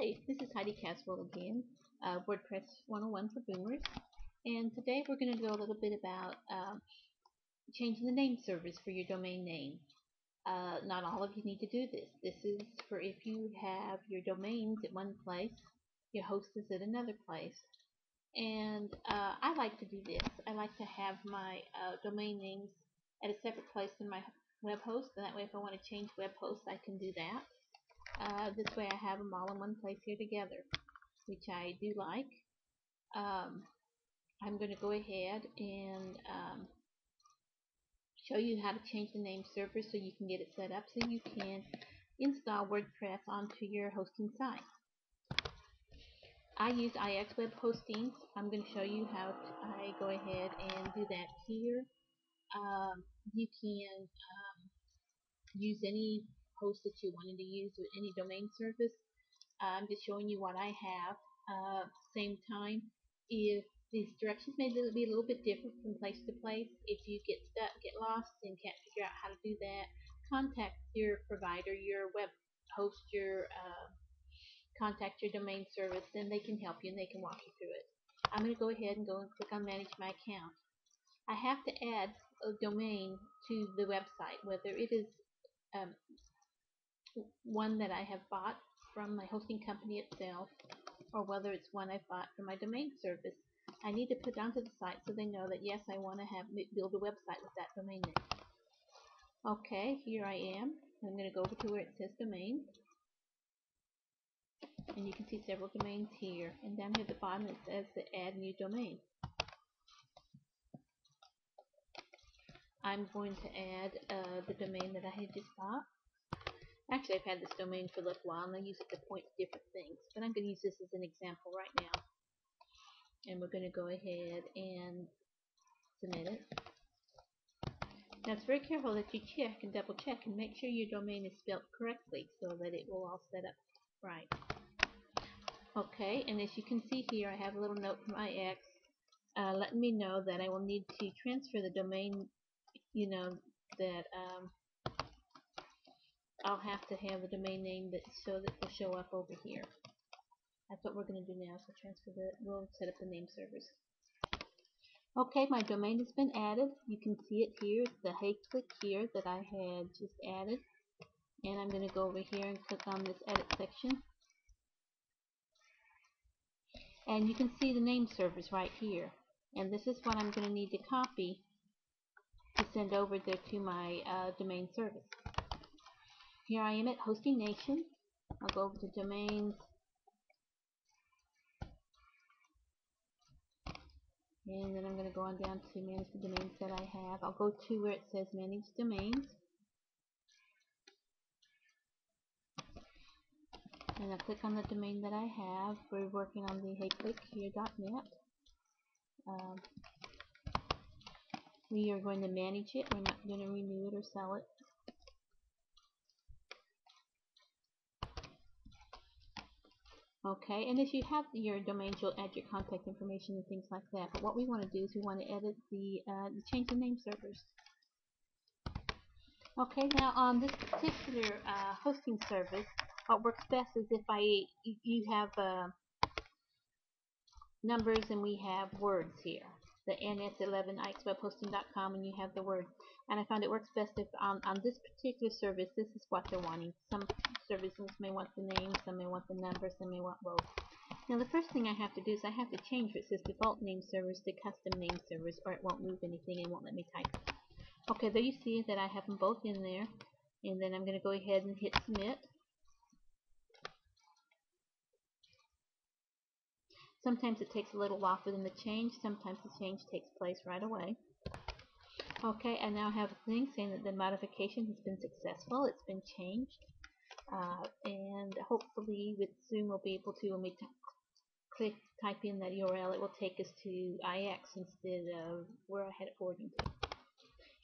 Hi, this is Heidi Caswell again, WordPress 101 for Boomers, and today we're going to go a little bit about changing the name servers for your domain name. Not all of you need to do this. This is for if you have your domains at one place, your host is at another place, and I like to do this. I like to have my domain names at a separate place than my web host, and that way if I want to change web host I can do that. This way I have them all in one place here together, which I do like. I'm going to go ahead and show you how to change the name server so you can get it set up so you can install WordPress onto your hosting site. I use IX Web Hosting. I'm going to show you how I go ahead and do that here. You can use any host that you wanted to use with any domain service. I'm just showing you what I have. Same time, if these directions may be a little bit different from place to place, if you get stuck, get lost, and can't figure out how to do that, contact your provider, your web host, contact your domain service, and they can help you and they can walk you through it. I'm going to go ahead and click on Manage My Account. I have to add a domain to the website, whether it is one that I have bought from my hosting company itself, or whether it's one I bought from my domain service. I need to put it onto the site so they know that yes, I want to build a website with that domain name. Okay, here I am. I'm going to go over to where it says domain, and you can see several domains here, and down here at the bottom it says to add new domain. I'm going to add the domain that I had just bought. Actually, I've had this domain for a little while and I use it to point to different things, but I'm going to use this as an example right now. And we're going to go ahead and submit it. Now it's very careful that you check and double check and make sure your domain is spelled correctly so that it will all set up right. Okay, and as you can see here, I have a little note from IX letting me know that I will need to transfer the domain, that I'll have to have the domain name that will show up over here. That's what we're going to do now. So we'll set up the name servers. Okay, my domain has been added. You can see it here. It's the Hey Click here that I had just added. And I'm going to go over here and click on this edit section. And you can see the name servers right here. And this is what I'm going to need to copy to send over there to my domain service. Here I am at Hosting Nation. I'll go over to Domains. And then I'm going to go on down to Manage the Domains that I have. I'll go to where it says Manage Domains. And I'll click on the domain that I have. We're working on the HeyClickHere.net. We are going to manage it. We're not going to renew it or sell it. Okay, and if you have your domains, you'll add your contact information and things like that. But what we want to do is we want to edit change the name servers. Okay, now on this particular hosting service, what works best is if you have numbers and we have words here. The NS11ixwebhosting.com, and you have the words. And I found it works best if on this particular service, this is what they're wanting. Some services may want the name, some may want the number, some may want both. Now the first thing I have to do is I have to change where it says default name servers to custom name servers, or it won't move anything and won't let me type it. Okay, there you see that I have them both in there. And then I'm going to go ahead and hit submit. Sometimes it takes a little while for them to change. Sometimes the change takes place right away. Okay, I now have a thing saying that the modification has been successful. It's been changed. And hopefully soon we'll be able to, when we type in that URL, it will take us to IX instead of where I had it forwarding to.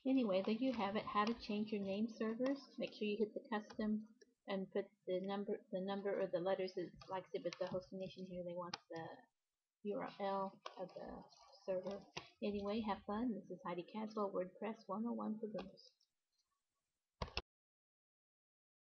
Anyway, there you have it, how to change your name servers. Make sure you hit the custom and put the number or the letters. Like I said, with the hosting nation here, they want the URL of the server. Anyway, have fun. This is Heidi Caswell, WordPress 101 for Boomers.